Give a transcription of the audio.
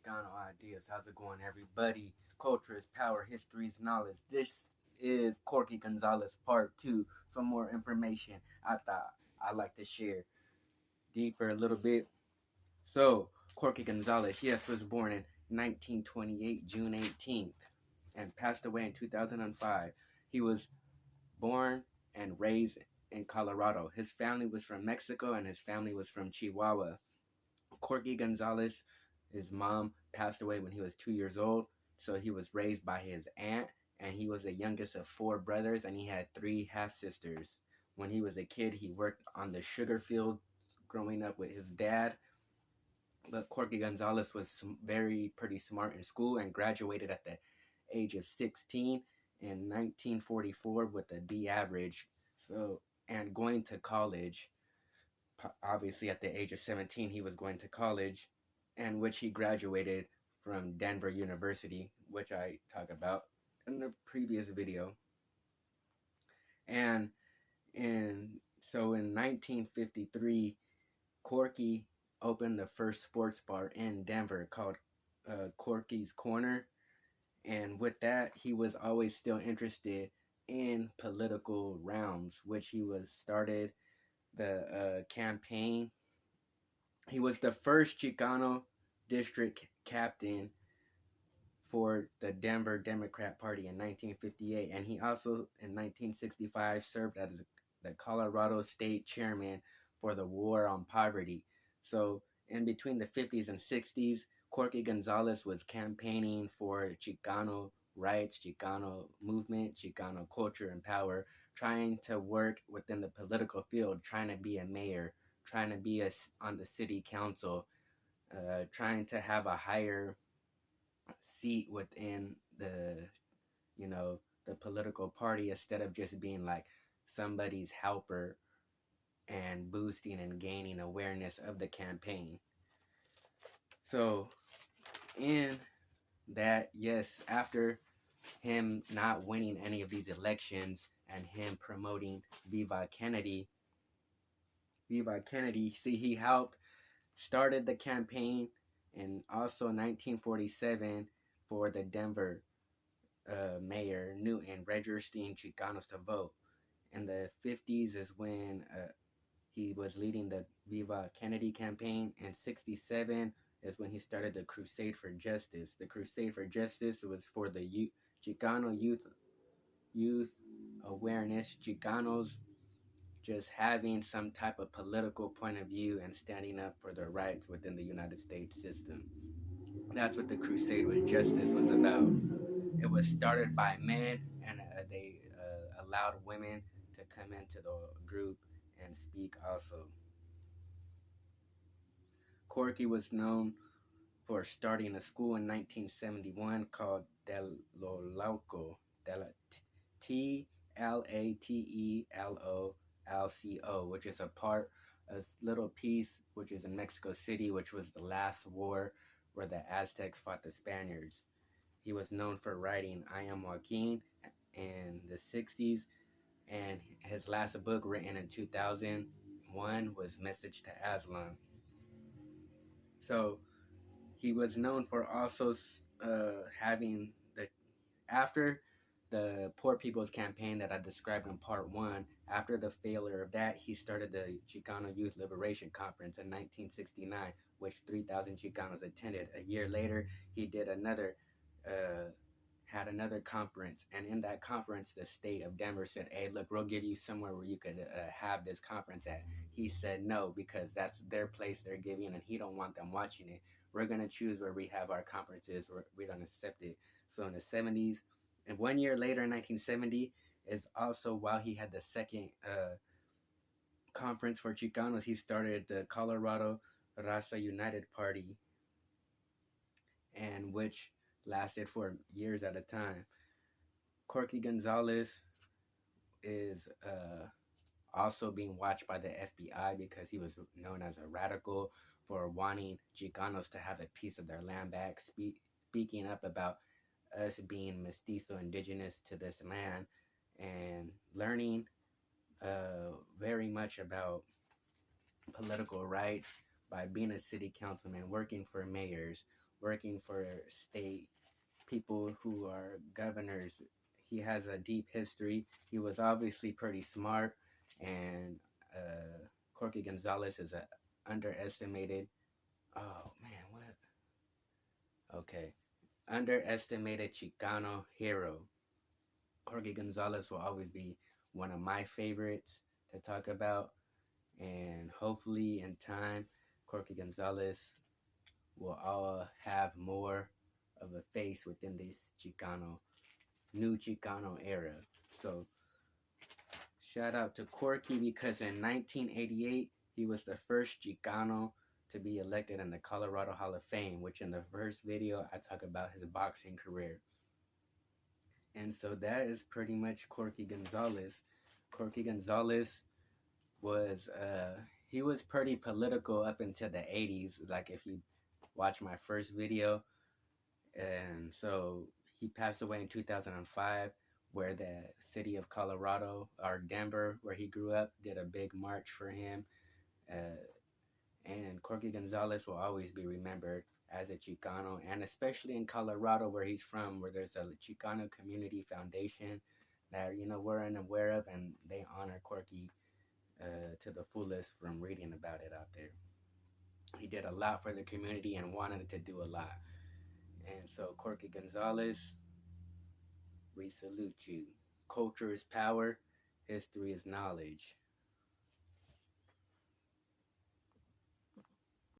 Chicano ideas. How's it going, everybody? Culture is power, history is knowledge. This is Corkey Gonzalez Part 2. Some more information I thought I'd like to share deeper a little bit. So, Corkey Gonzalez, yes, was born in 1928, June 18th, and passed away in 2005. He was born and raised in Colorado. His family was from Mexico and his family was from Chihuahua. Corky Gonzalez, his mom passed away when he was 2 years old, so he was raised by his aunt, and he was the youngest of four brothers, and he had three half sisters. When he was a kid, he worked on the sugar field growing up with his dad. But Corky Gonzalez was pretty smart in school and graduated at the age of 16 in 1944 with a B average. So, and going to college, obviously at the age of 17 he was going to college, and which he graduated from Denver University, which I talk about in the previous video. And so in 1953, Corky opened the first sports bar in Denver called Corky's Corner, and with that he was always still interested in political realms, which he was started the campaign. He was the first Chicano district captain for the Denver Democrat Party in 1958, and he also in 1965 served as the Colorado State Chairman for the War on Poverty. So in between the 50s and 60s, Corky Gonzalez was campaigning for Chicano rights, Chicano movement, Chicano culture and power, trying to work within the political field, trying to be a mayor, trying to be on the city council, trying to have a higher seat within the political party, instead of just being like somebody's helper and boosting and gaining awareness of the campaign. So in that, yes, after him not winning any of these elections and him promoting Viva Kennedy, see, he helped started the campaign, and also 1947 for the Denver mayor Newton registering Chicanos to vote. In the 50s is when he was leading the Viva Kennedy campaign, and 67 is when he started the Crusade for Justice. The Crusade for Justice was for the Chicano youth awareness, Chicanos just having some type of political point of view and standing up for their rights within the United States system. That's what the Crusade for Justice was about. It was started by men, and they allowed women to come into the group and speak also. Corky was known for starting a school in 1971 called Tlatelolco, Tlateolco, which is a little piece which is in Mexico City, which was the last war where the Aztecs fought the Spaniards. He was known for writing I Am Joaquin in the 60s, and his last book, written in 2001, was Message to Aslan. So he was known for also having after the Poor People's Campaign that I described in part 1, after the failure of that, he started the Chicano Youth Liberation Conference in 1969, which 3,000 Chicanos attended. A year later, he did had another conference, and in that conference, the state of Denver said, hey, look, we'll give you somewhere where you could have this conference at. He said no, because that's their place they're giving, and he don't want them watching it. We're going to choose where we have our conferences. We don't accept it. So in the 70s, and 1 year later, in 1970, is also while he had the second conference for Chicanos, he started the Colorado Raza United Party, and which lasted for years at a time. Corky Gonzalez is also being watched by the FBI because he was known as a radical for wanting Chicanos to have a piece of their land back, speaking up about us being mestizo, indigenous to this land, and learning very much about political rights by being a city councilman, working for mayors, working for state people who are governors. He has a deep history. He was obviously pretty smart, and Corky Gonzalez is a underestimated. Oh man, what? Okay, underestimated Chicano hero. Corky Gonzalez will always be one of my favorites to talk about, and hopefully in time, Corky Gonzalez will all have more of a face within this new Chicano era. So shout out to Corky because in 1988 he was the first Chicano to be elected in the Colorado Hall of Fame, which in the first video I talk about his boxing career. And so that is pretty much Corky Gonzalez. Corky Gonzalez was he was pretty political up until the 80s. Like if you watch my first video, and so he passed away in 2005, where the city of Colorado or Denver, where he grew up, did a big march for him. Uh, and Corky Gonzalez will always be remembered as a Chicano, and especially in Colorado, where he's from, where there's a Chicano Community Foundation that we're unaware of, and they honor Corky to the fullest from reading about it out there. He did a lot for the community and wanted to do a lot. And so, Corky Gonzalez, we salute you. Culture is power, history is knowledge.